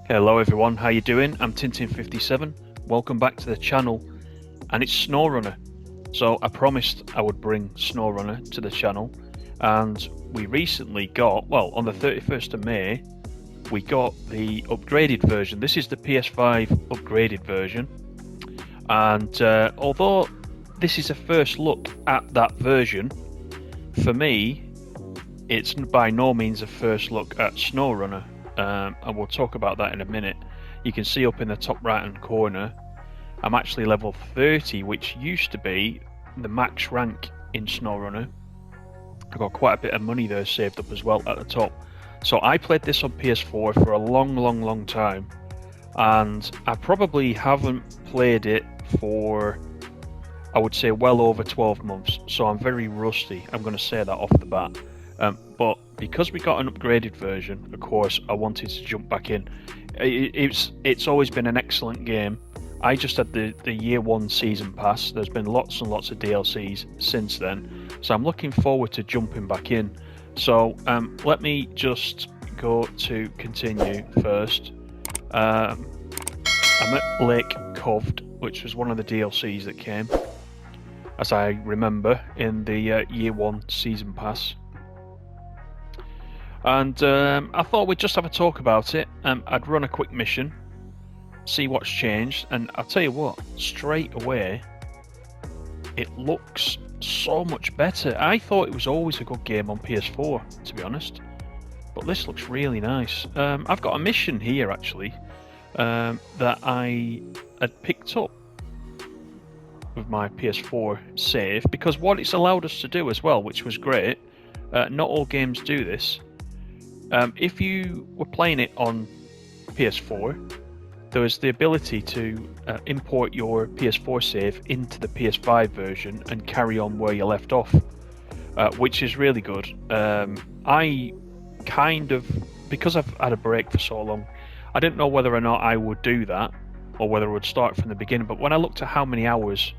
Hello everyone, how you doing? I'm Tintin57. Welcome back to the channel, and it's SnowRunner. So I promised I would bring SnowRunner to the channel, and we recently got, well, on the 31st of May, we got the upgraded version. This is the PS5 upgraded version, and although this is a first look at that version, for me, it's by no means a first look at SnowRunner. And we'll talk about that in a minute. You can see up in the top right hand corner I'm actually level 30, which used to be the max rank in SnowRunner. I've got quite a bit of money there saved up as well at the top. So I played this on PS4 for a long time, and I probably haven't played it for, I would say, well over 12 months. So I'm very rusty, I'm going to say that off the bat. But because we got an upgraded version, of course, I wanted to jump back in. It's always been an excellent game. I just had the year one season pass. There's been lots and lots of DLCs since then, so I'm looking forward to jumping back in. So let me just go to continue first. I'm at Lake Coved, which was one of the DLCs that came, as I remember, in the year one season pass. And I thought we'd just have a talk about it. I'd run a quick mission, see what's changed, and I'll tell you what, straight away, it looks so much better. I thought it was always a good game on PS4, to be honest, but this looks really nice. I've got a mission here, actually, that I had picked up with my PS4 save, because what it's allowed us to do as well, which was great, not all games do this. If you were playing it on PS4, there was the ability to import your PS4 save into the PS5 version and carry on where you left off, which is really good. I kind of, because I've had a break for so long, I didn't know whether or not I would do that or whether I would start from the beginning, but when I looked at how many hours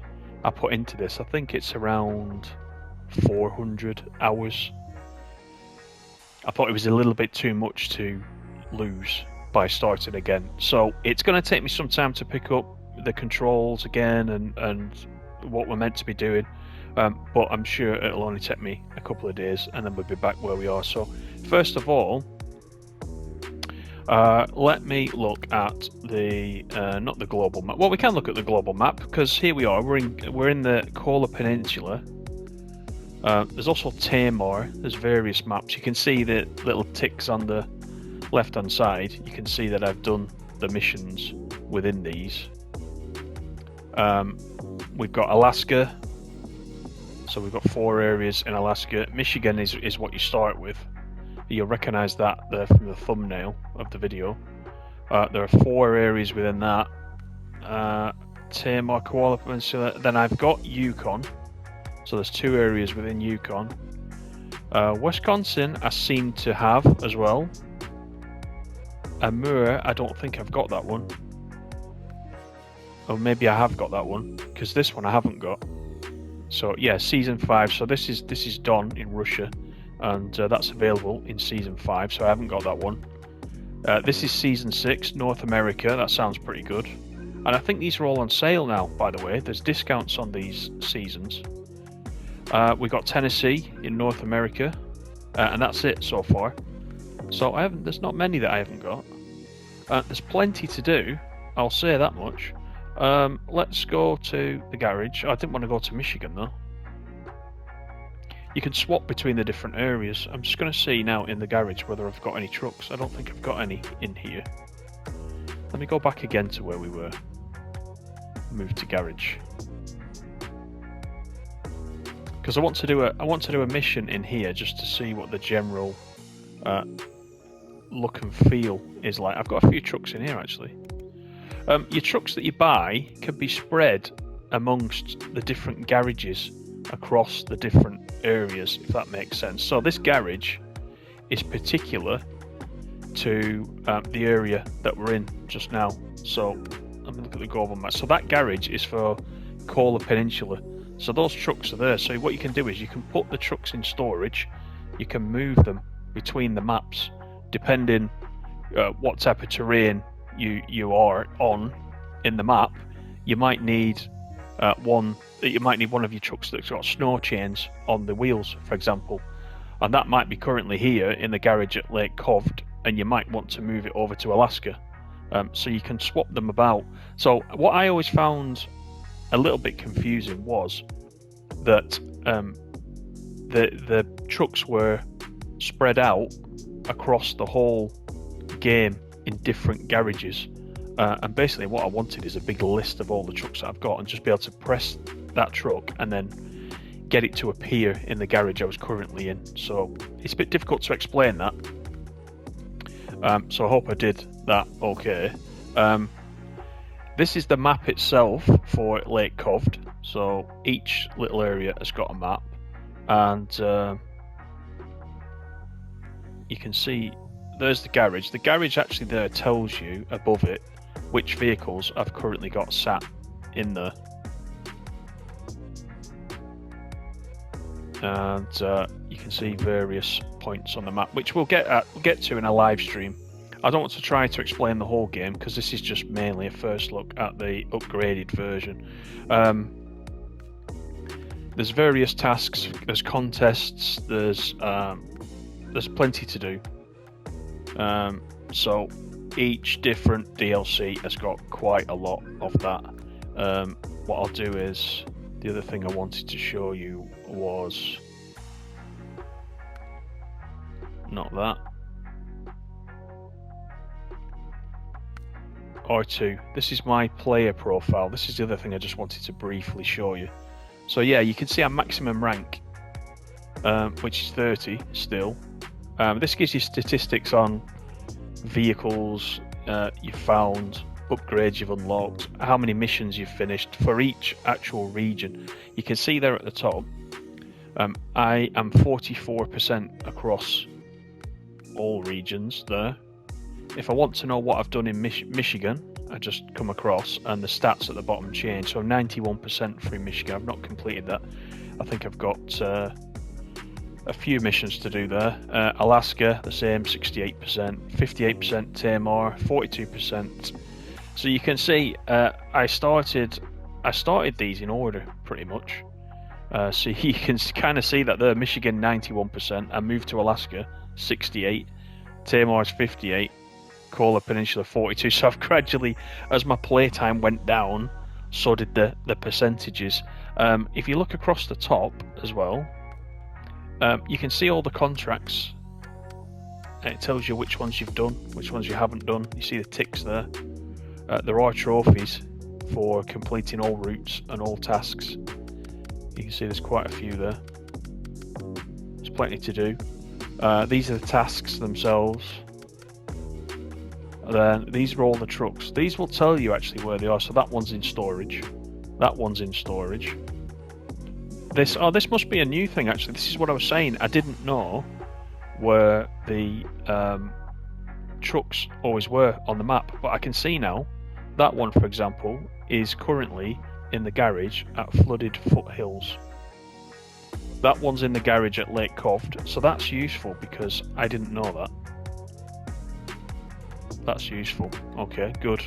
I put into this, I think it's around 400 hours. I thought it was a little bit too much to lose by starting again. So it's going to take me some time to pick up the controls again and what we're meant to be doing. But I'm sure it'll only take me a couple of days and then we'll be back where we are. So first of all, let me look at the, not the global map. Well, we can look at the global map because here we are. We're in the Kola Peninsula. There's also Tamar. There's various maps. You can see the little ticks on the left hand side. You can see that I've done the missions within these. We've got Alaska, so we've got 4 areas in Alaska. Michigan is what you start with. You'll recognize that there from the thumbnail of the video. There are 4 areas within that. Tamar, Koala Peninsula. Then I've got Yukon. So there's 2 areas within Yukon. Wisconsin I seem to have as well. Amur, I don't think I've got that one. Or maybe I have got that one, because this one I haven't got. So yeah, season 5. So this is Don in Russia, and that's available in season 5. So I haven't got that one. This is season 6, North America. That sounds pretty good. And I think these are all on sale now, by the way. There's discounts on these seasons. We've got Tennessee in North America, and that's it so far. So there's not many that I haven't got. There's plenty to do, I'll say that much. Let's go to the garage. I didn't want to go to Michigan though. You can swap between the different areas. I'm just going to see now in the garage whether I've got any trucks. I don't think I've got any in here. Let me go back again to where we were. Move to garage. Because I want to do a mission in here just to see what the general look and feel is like. I've got a few trucks in here actually. Your trucks that you buy can be spread amongst the different garages across the different areas, if that makes sense. So this garage is particular to the area that we're in just now. So let me look at the global map. So that garage is for Kola Peninsula. So those trucks are there. So what you can do is you can put the trucks in storage. You can move them between the maps depending what type of terrain you are on in the map, you might need one of your trucks that's got snow chains on the wheels, for example, and that might be currently here in the garage at Lake Covd, and you might want to move it over to Alaska. So you can swap them about. So what I always found a little bit confusing was that the trucks were spread out across the whole game in different garages, and basically what I wanted is a big list of all the trucks that I've got and just be able to press that truck and then get it to appear in the garage I was currently in. So it's a bit difficult to explain that, so I hope I did that okay. This is the map itself for Lake Covd. So each little area has got a map, and you can see there's the garage. The garage actually there tells you above it which vehicles I've currently got sat in there. And you can see various points on the map, which we'll get to in a live stream. I don't want to try to explain the whole game because this is just mainly a first look at the upgraded version. There's various tasks, there's contests, there's plenty to do. So each different DLC has got quite a lot of that. What I'll do is, the other thing I wanted to show you was not that. R2. This is my player profile. This is the other thing I just wanted to briefly show you. So yeah, you can see our maximum rank, which is 30 still. This gives you statistics on vehicles you've found, upgrades you've unlocked, how many missions you've finished for each actual region. You can see there at the top, I am 44% across all regions there. If I want to know what I've done in Michigan, I just come across and the stats at the bottom change. So 91% for Michigan. I've not completed that. I think I've got a few missions to do there. Alaska, the same, 68%, 58% Tamar, 42%. So you can see I started these in order pretty much. So you can kind of see that there, Michigan 91%. I moved to Alaska 68, Tamar's 58. Kola Peninsula 42. So I've gradually, as my playtime went down, so did the percentages. If you look across the top as well, you can see all the contracts. It tells you which ones you've done, which ones you haven't done. You see the ticks there. There are trophies for completing all routes and all tasks. You can see there's quite a few there. There's plenty to do. These are the tasks themselves. Then these are all the trucks. These will tell you actually where they are. So that one's in storage. That one's in storage. This must be a new thing actually. This is what I was saying. I didn't know where the trucks always were on the map, but I can see now. That one, for example, is currently in the garage at Flooded Foothills. That one's in the garage at Lake Covd. So that's useful because I didn't know that. That's useful. Okay, good.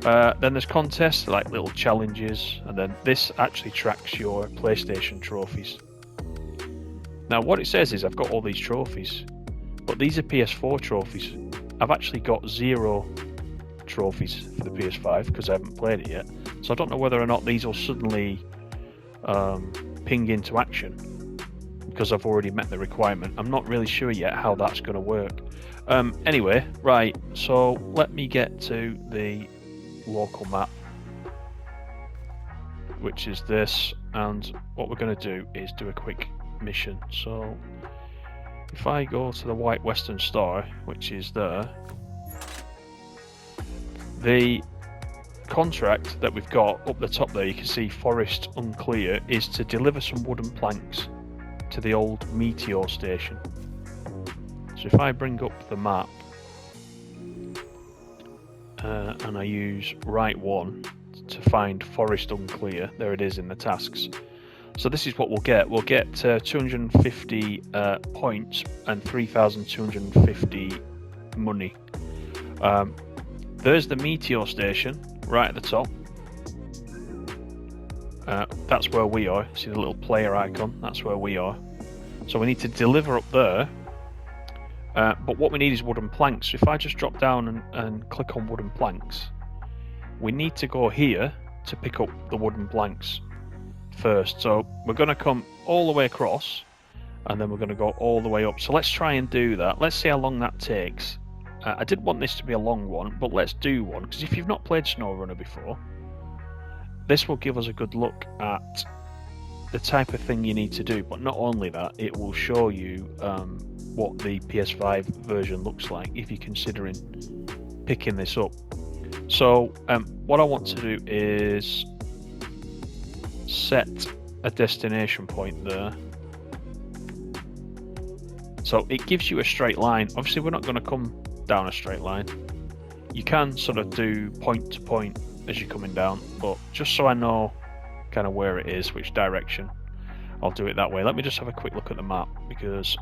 Then there's contests, like little challenges, and then this actually tracks your PlayStation trophies. Now what it says is I've got all these trophies, but these are PS4 trophies. I've actually got 0 trophies for the PS5 because I haven't played it yet. So I don't know whether or not these will suddenly ping into action because I've already met the requirement. I'm not really sure yet how that's going to work. Anyway, right, so let me get to the local map, which is this, and what we're going to do is do a quick mission. So if I go to the White Western Star, which is there, the contract that we've got up the top there, you can see Forest Unclear, is to deliver some wooden planks to the old Meteor station. So if I bring up the map and I use right 1 to find Forest Unclear, there it is in the tasks. So this is what we'll get. We'll get 250 points and 3,250 money. There's the meteor station right at the top. That's where we are. See the little player icon? That's where we are. So we need to deliver up there. But what we need is wooden planks. So if I just drop down and click on wooden planks, we need to go here to pick up the wooden planks first. So we're going to come all the way across, and then we're going to go all the way up. So let's try and do that. Let's see how long that takes. I didn't want this to be a long one, but let's do one, because if you've not played SnowRunner before, this will give us a good look at the type of thing you need to do. But not only that, it will show you what the PS5 version looks like if you're considering picking this up. So what I want to do is set a destination point there. So it gives you a straight line. Obviously we're not going to come down a straight line. You can sort of do point to point as you're coming down, but just so I know kind of where it is, which direction, I'll do it that way. Let me just have a quick look at the map, because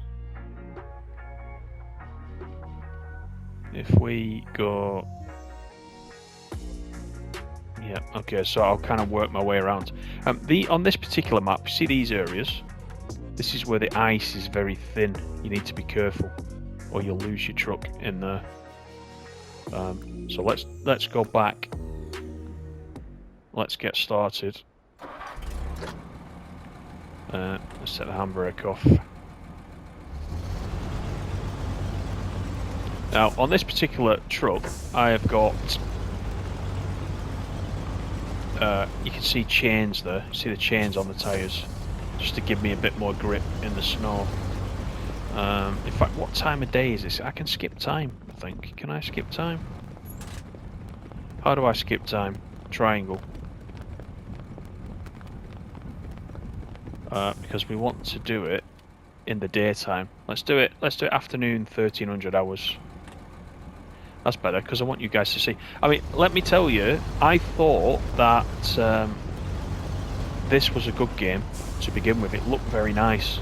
if we go, yeah, okay, so I'll kind of work my way around. On this particular map, you see these areas? This is where the ice is very thin. You need to be careful, or you'll lose your truck in there. So let's go back. Let's get started. Let's set the handbrake off. Now, on this particular truck, I have got, you can see chains there. See the chains on the tyres, just to give me a bit more grip in the snow. In fact, what time of day is this? I can skip time, I think. Can I skip time? How do I skip time? Triangle. Because we want to do it in the daytime. Let's do it afternoon, 1300 hours. That's better, because I want you guys to see. I mean, let me tell you, I thought that this was a good game to begin with. It looked very nice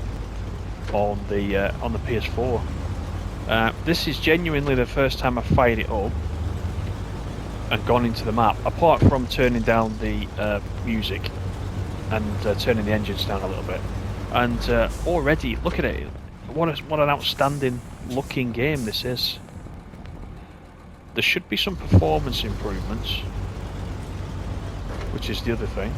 on the PS4. This is genuinely the first time I've fired it up and gone into the map, apart from turning down the music and turning the engines down a little bit. And already, look at it. What an outstanding looking game this is. There should be some performance improvements, which is the other thing.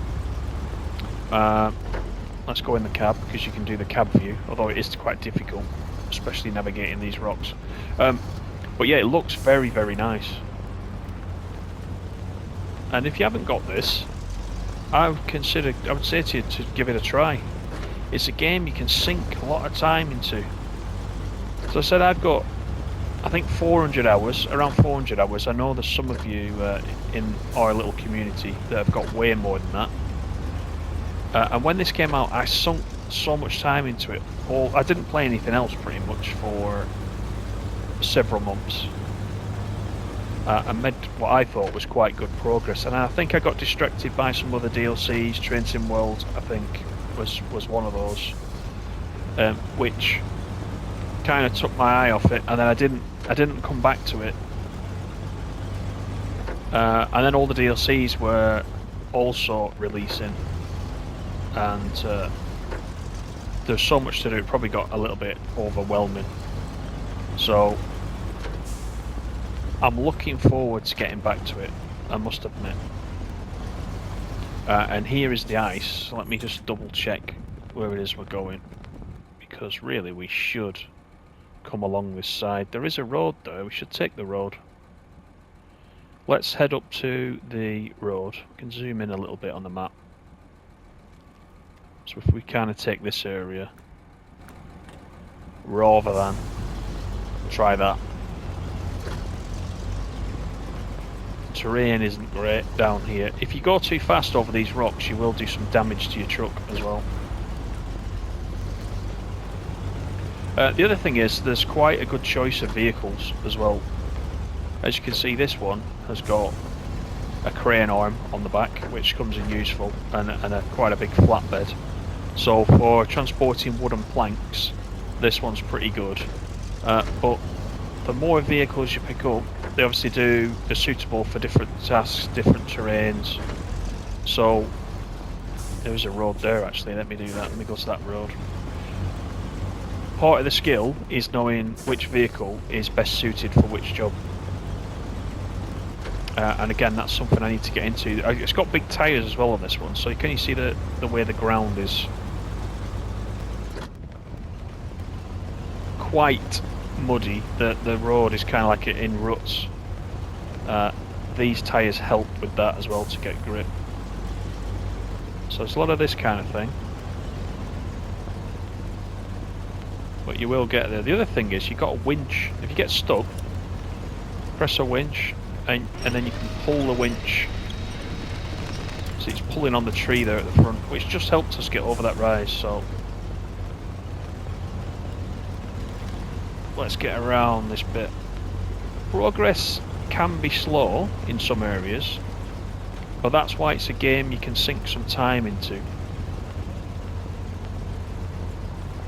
Let's go in the cab, because you can do the cab view, although it is quite difficult, especially navigating these rocks. But yeah, it looks very, very nice. And if you haven't got this, I would say to you to give it a try. It's a game you can sink a lot of time into. So I said I've got, I think, 400 hours, around 400 hours. I know there's some of you in our little community that have got way more than that. And when this came out, I sunk so much time into it. I didn't play anything else pretty much for several months. And made what I thought was quite good progress. And I think I got distracted by some other DLCs. Train Sim World, I think, was one of those, which kind of took my eye off it, and then I didn't come back to it. And then all the DLCs were also releasing, and there's so much to do. It probably got a little bit overwhelming. So I'm looking forward to getting back to it, I must admit. And here is the ice. So let me just double check where it is we're going, because really we should come along this side. There is a road there. We should take the road. Let's head up to the road. We can zoom in a little bit on the map. So if we kind of take this area rather than try that. Terrain isn't great down here. If you go too fast over these rocks, you will do some damage to your truck as well. The other thing is, there's quite a good choice of vehicles as well. As you can see, this one has got a crane arm on the back, which comes in useful, and quite a big flatbed. So for transporting wooden planks, this one's pretty good. But the more vehicles you pick up, They obviously they're suitable for different tasks, different terrains. So there's a road there actually, let me do that, let me go to that road. Part of the skill is knowing which vehicle is best suited for which job. And again, that's something I need to get into. It's got big tyres as well on this one, so can you see the way the ground is quite muddy. The road is kind of like in ruts. These tyres help with that as well to get grip. So there's a lot of this kind of thing. But you will get there. The other thing is you've got a winch. If you get stuck, press a winch and then you can pull the winch. So it's pulling on the tree there at the front, which just helped us get over that rise. So let's get around this bit. Progress can be slow in some areas, but that's why it's a game you can sink some time into.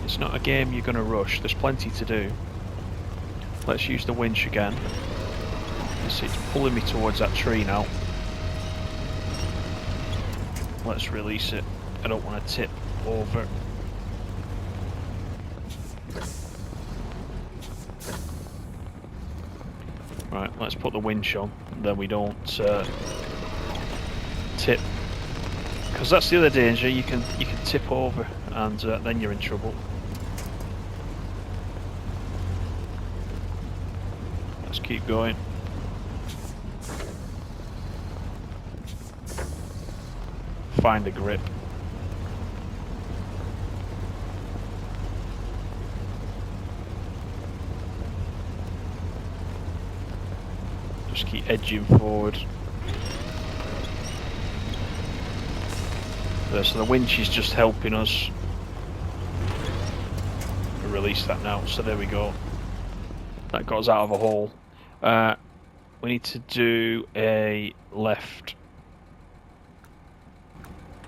It's not a game you're going to rush, there's plenty to do. Let's use the winch again. You see it's pulling me towards that tree now. Let's release it. I don't want to tip over. Right, let's put the winch on, then we don't tip. Because that's the other danger, you can tip over and then you're in trouble. Let's keep going. Find the grip. Just keep edging forward. There, so the winch is just helping us. We'll release that now, so there we go. That got us out of a hole. We need to do a left.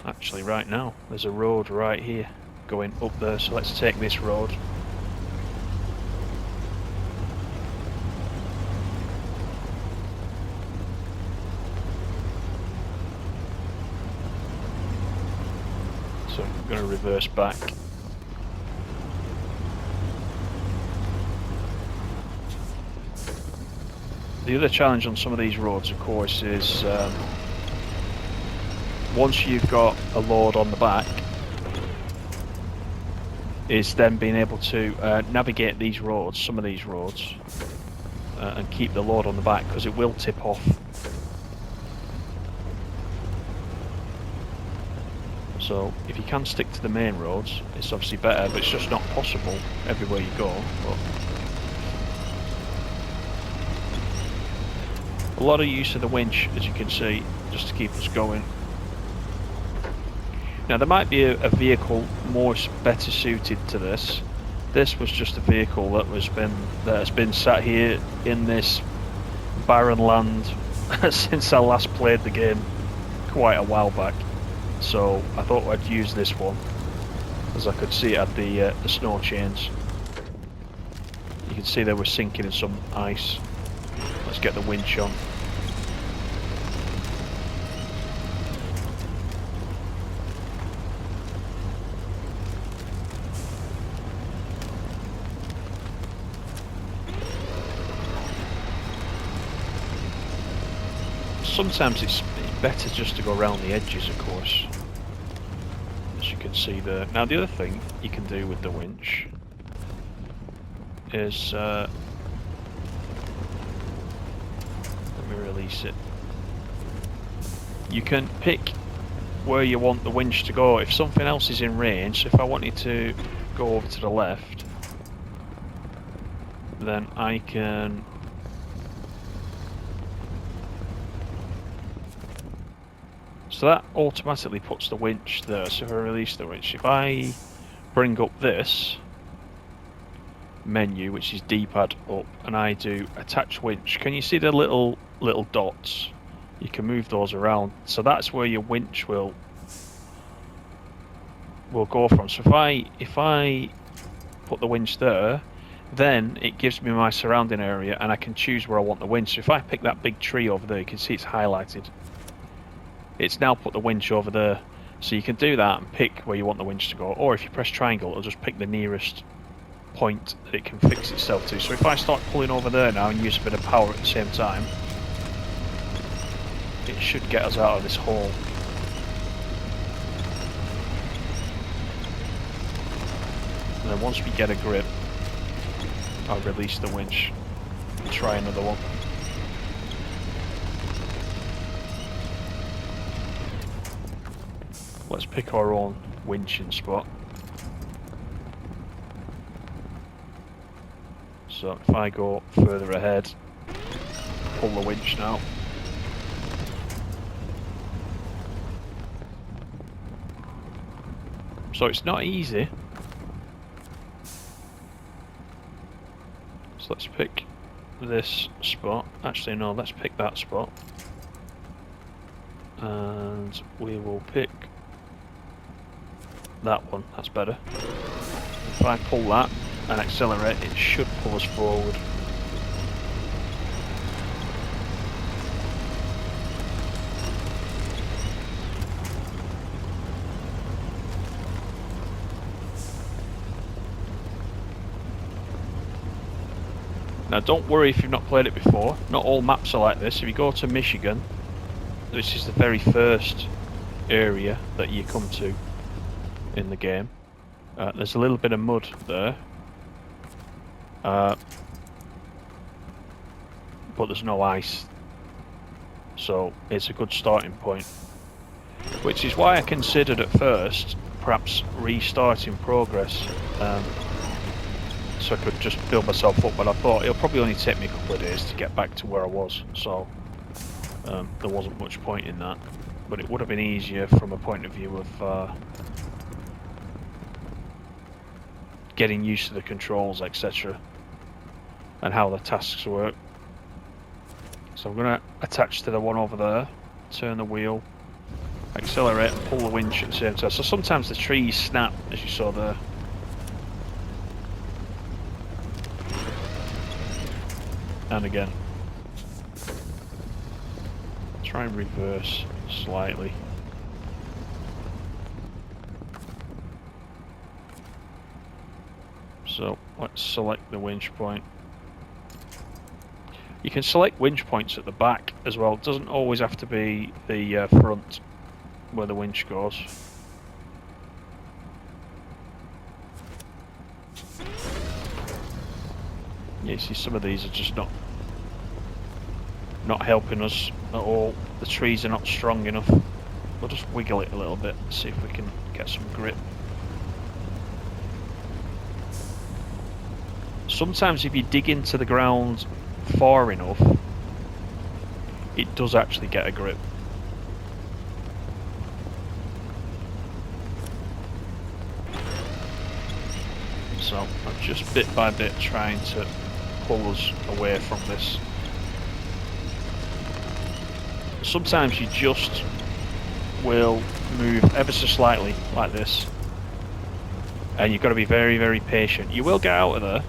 Actually, right now, there's a road right here going up there, so let's take this road. So I'm going to reverse back. The other challenge on some of these roads, of course, is once you've got a load on the back, is then being able to navigate these roads, some of these roads, and keep the load on the back, because it will tip off. So if you can stick to the main roads, it's obviously better, but it's just not possible everywhere you go. But a lot of use of the winch, as you can see, just to keep us going. Now there might be a vehicle better suited to this. This was just a vehicle that has been sat here in this barren land since I last played the game quite a while back. So I thought I'd use this one, as I could see it had the snow chains. You can see they were sinking in some ice. Let's get the winch on. Sometimes it's better just to go around the edges, of course, as you can see there. Now the other thing you can do with the winch is let me release it. You can pick where you want the winch to go. If something else is in range, so if I wanted to go over to the left, then I can so that automatically puts the winch there. So if I release the winch, if I bring up this menu, which is D-pad up, and I do attach winch, can you see the little dots? You can move those around. So that's where your winch will go from. So if I put the winch there, then it gives me my surrounding area and I can choose where I want the winch. So if I pick that big tree over there, you can see it's highlighted. It's now put the winch over there. So you can do that and pick where you want the winch to go, or if you press triangle, it'll just pick the nearest point that it can fix itself to. So if I start pulling over there now and use a bit of power at the same time, it should get us out of this hole. And then once we get a grip, I'll release the winch and try another one. Let's pick our own winching spot. So if I go further ahead, pull the winch now. So it's not easy. So let's pick this spot. Actually no, let's pick that spot. And we will pick that one, that's better. If I pull that and accelerate, it should pull us forward. Now don't worry if you've not played it before, not all maps are like this. If you go to Michigan, this is the very first area that you come to in the game. There's a little bit of mud there, but there's no ice, so it's a good starting point, which is why I considered at first perhaps restarting progress, so I could just build myself up, but I thought it'll probably only take me a couple of days to get back to where I was, so there wasn't much point in that. But it would have been easier from a point of view of getting used to the controls, etc., and how the tasks work. So I'm going to attach to the one over there, turn the wheel, accelerate and pull the winch at the same time. So sometimes the trees snap, as you saw there. And again. Try and reverse slightly. So let's select the winch point. You can select winch points at the back as well. It doesn't always have to be the front where the winch goes. Yeah, you see some of these are just not helping us at all. The trees are not strong enough. We'll just wiggle it a little bit, see if we can get some grip. Sometimes if you dig into the ground far enough, it does actually get a grip. So I'm just bit by bit trying to pull us away from this. Sometimes you just will move ever so slightly like this, and you've got to be very, very patient. You will get out of there.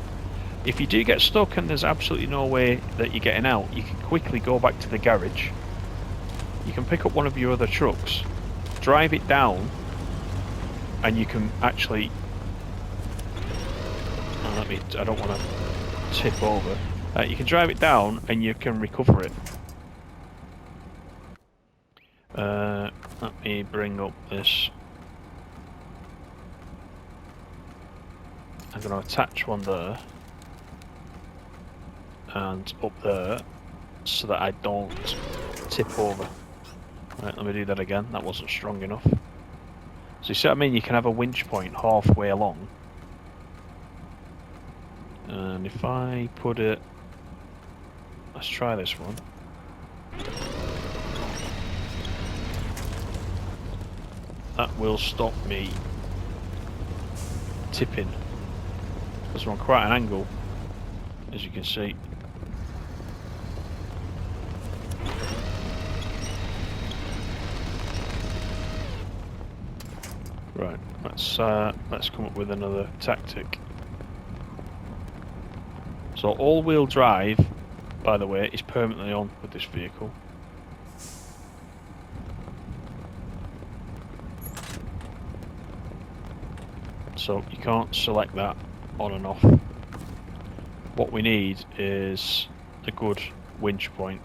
If you do get stuck and there's absolutely no way that you're getting out, you can quickly go back to the garage. You can pick up one of your other trucks, drive it down, and you can actually... I don't want to tip over. You can drive it down and you can recover it. Let me bring up this. I'm going to attach one there and up there so that I don't tip over. Right, let me do that again. That wasn't strong enough. So you see what I mean? You can have a winch point halfway along. And if I put it... Let's try this one. That will stop me tipping, because we're on quite an angle, as you can see. Right, let's come up with another tactic. So all-wheel drive, by the way, is permanently on with this vehicle. So you can't select that on and off. What we need is a good winch point.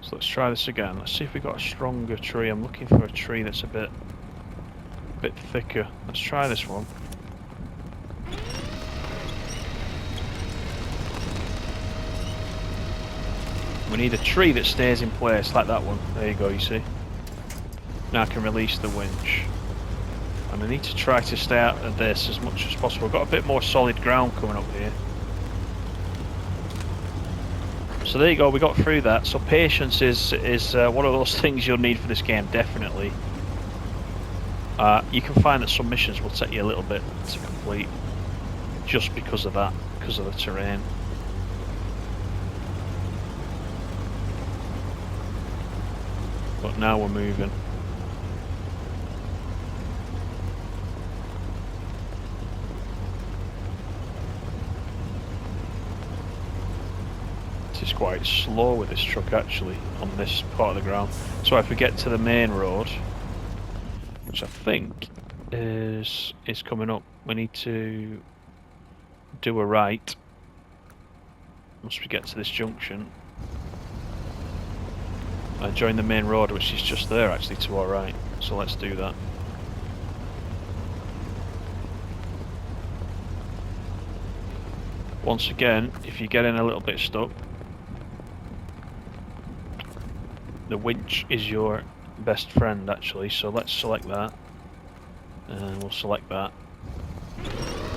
So let's try this again. Let's see if we've got a stronger tree. I'm looking for a tree that's a bit thicker. Let's try this one. We need a tree that stays in place, like that one. There you go, you see. Now I can release the winch. And I need to try to stay out of this as much as possible. I've got a bit more solid ground coming up here. So there you go, we got through that. So patience is one of those things you'll need for this game, definitely. You can find that some missions will take you a little bit to complete, just because of that, because of the terrain. But now we're moving. It's quite slow with this truck actually on this part of the ground. So if we get to the main road, which I think is coming up, we need to do a right once we get to this junction and join the main road, which is just there actually to our right. So let's do that. Once again, if you're getting a little bit stuck, the winch is your best friend actually, so let's select that and we'll select that.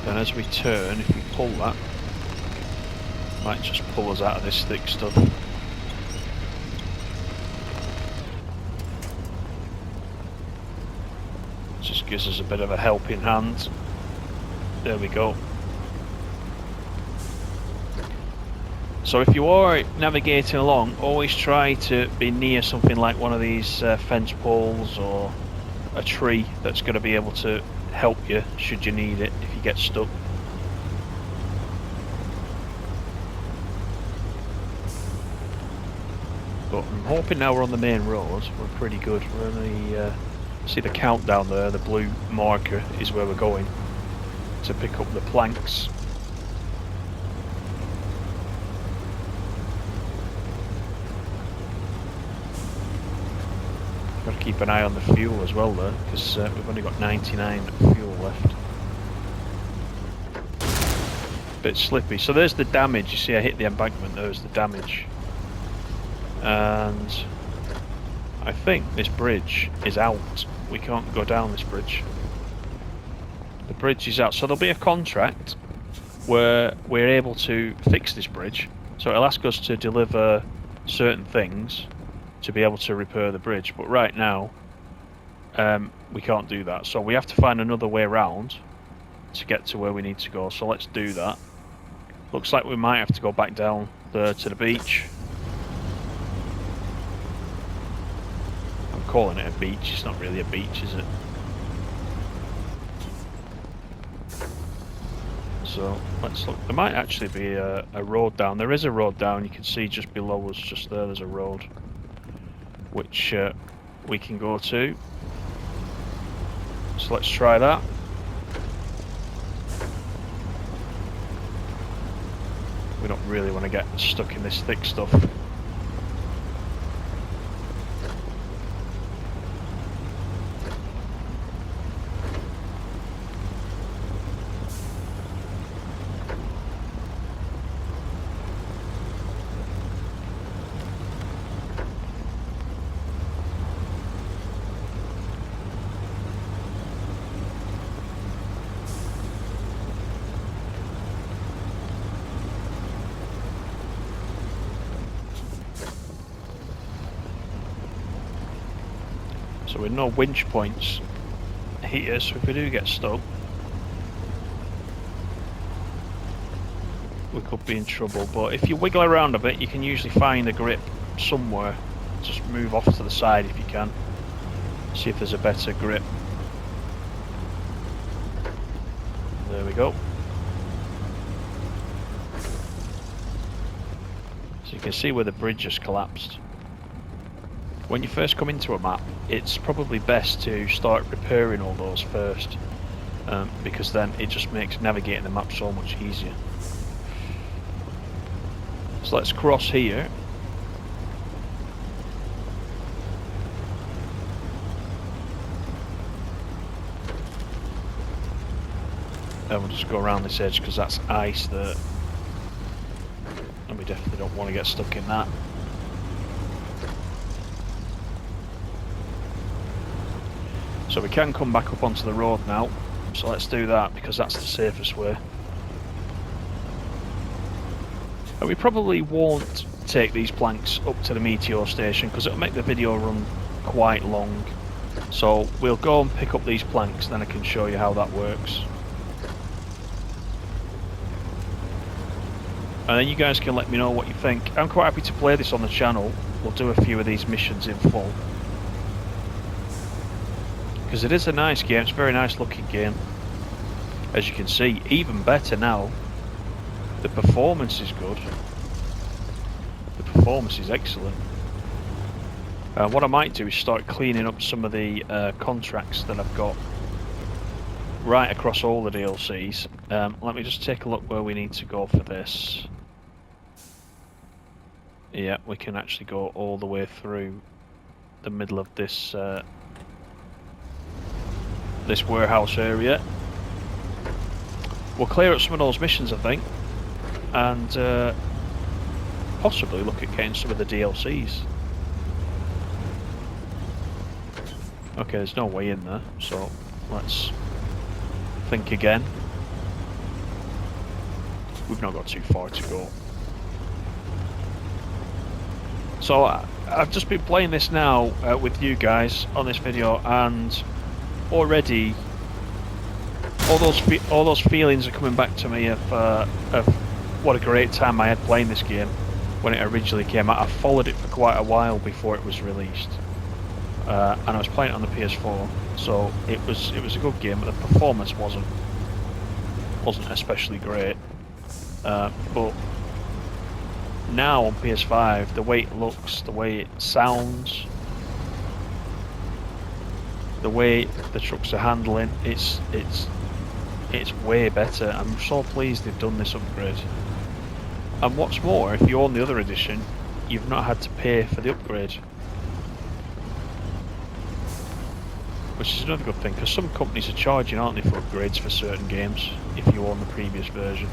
Then as we turn, if we pull that, it might just pull us out of this thick stuff. Just gives us a bit of a helping hand. There we go. So if you are navigating along, always try to be near something like one of these fence poles or a tree that's going to be able to help you should you need it if you get stuck. But I'm hoping now we're on the main road, we're pretty good. We're on the, see the countdown there, the blue marker is where we're going to pick up the planks. Got to keep an eye on the fuel as well though, because we've only got 99 fuel left. Bit slippy. So there's the damage. You see I hit the embankment, there's the damage. And I think this bridge is out. We can't go down this bridge. The bridge is out. So there'll be a contract where we're able to fix this bridge. So it'll ask us to deliver certain things to be able to repair the bridge, but right now we can't do that, so we have to find another way around to get to where we need to go. So let's do that. Looks like we might have to go back down there to the beach. I'm calling it a beach, it's not really a beach, is it? So let's look. There might actually be a road down. There is a road down, you can see just below us, just there's a road which we can go to. So let's try that. We don't really want to get stuck in this thick stuff. So with no winch points here, so if we do get stuck, we could be in trouble. But if you wiggle around a bit, you can usually find a grip somewhere. Just move off to the side if you can. See if there's a better grip. There we go. You can see where the bridge has collapsed. When you first come into a map, it's probably best to start repairing all those first, because then it just makes navigating the map so much easier. So let's cross here. And we'll just go around this edge because that's ice there. And we definitely don't want to get stuck in that. So we can come back up onto the road now. So let's do that because that's the safest way. And we probably won't take these planks up to the meteor station because it'll make the video run quite long. So we'll go and pick up these planks, then I can show you how that works. And then you guys can let me know what you think. I'm quite happy to play this on the channel. We'll do a few of these missions in full. Because it is a nice game, it's a very nice looking game. As you can see, even better now. The performance is good. The performance is excellent. What I might do is start cleaning up some of the contracts that I've got right across all the DLCs. Let me just take a look where we need to go for this. Yeah, we can actually go all the way through the middle of this this warehouse area. We'll clear up some of those missions, I think, and possibly look at getting some of the DLCs. Okay, there's no way in there, so let's think again. We've not got too far to go. So I've just been playing this now with you guys on this video, and already all those feelings are coming back to me of what a great time I had playing this game when it originally came out. I followed it for quite a while before it was released, and I was playing it on the PS4, so it was a good game, but the performance wasn't especially great. But now on PS5, the way it looks, the way it sounds, the way the trucks are handling, it's way better. I'm so pleased they've done this upgrade. And what's more, if you own the other edition, you've not had to pay for the upgrade, which is another good thing, because some companies are charging, aren't they, for upgrades for certain games if you own the previous version.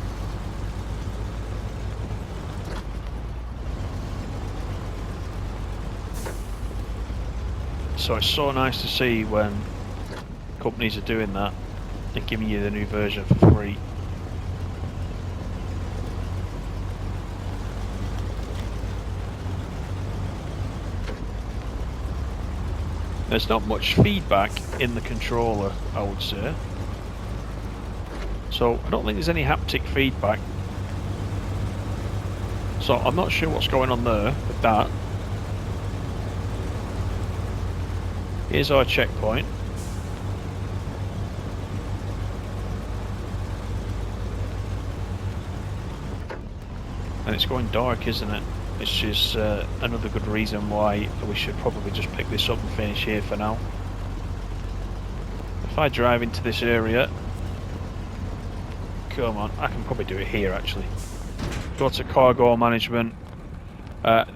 So it's so nice to see when companies are doing that and giving you the new version for free. There's not much feedback in the controller, I would say. So I don't think there's any haptic feedback. So I'm not sure what's going on there with that. Here's our checkpoint. And it's going dark, isn't it? Which is another good reason why we should probably just pick this up and finish here for now. If I drive into this area, come on, I can probably do it here actually. Go to cargo management.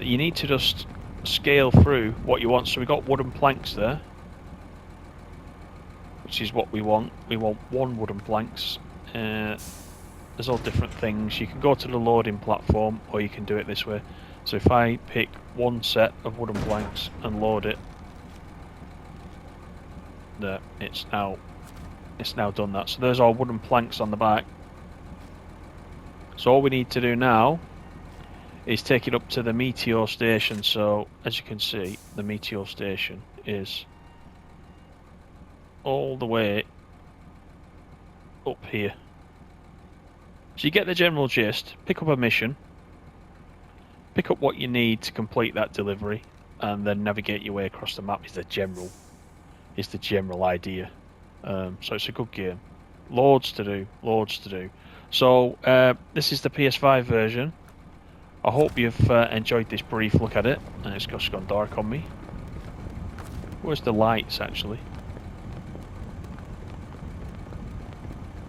You need to just scale through what you want. So we got wooden planks there, which is what we want. We want 1 wooden planks. There's all different things. You can go to the loading platform, or you can do it this way. So if I pick 1 set of wooden planks and load it, there, it's now done that. So there's our wooden planks on the back. So all we need to do now is take it up to the meteor station. So as you can see, the meteor station is all the way up here. So you get the general gist, pick up a mission, pick up what you need to complete that delivery, and then navigate your way across the map is the general idea. So it's a good game. Loads to do, loads to do. So this is the PS5 version. I hope you've enjoyed this brief look at it, and it's just gone dark on me. Where's the lights, actually?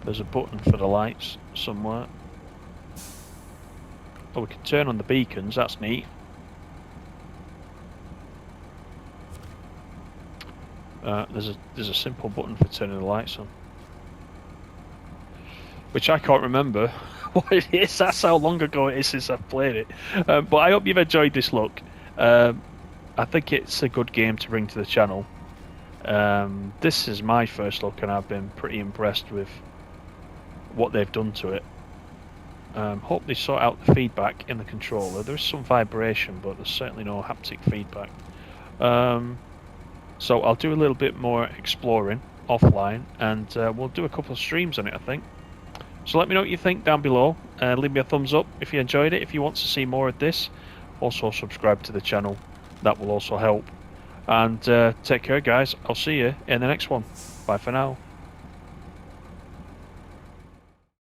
There's a button for the lights somewhere. Oh, we can turn on the beacons, that's neat. There's a simple button for turning the lights on, which I can't remember what it is. That's how long ago it is since I've played it. But I hope you've enjoyed this look. I think it's a good game to bring to the channel. This is my first look, and I've been pretty impressed with what they've done to it. Hope they sort out the feedback in the controller. There's some vibration, but there's certainly no haptic feedback. So I'll do a little bit more exploring offline, and we'll do a couple of streams on it, I think. So let me know what you think down below. Leave me a thumbs up if you enjoyed it. If you want to see more of this, also subscribe to the channel. That will also help. And take care, guys. I'll see you in the next one. Bye for now.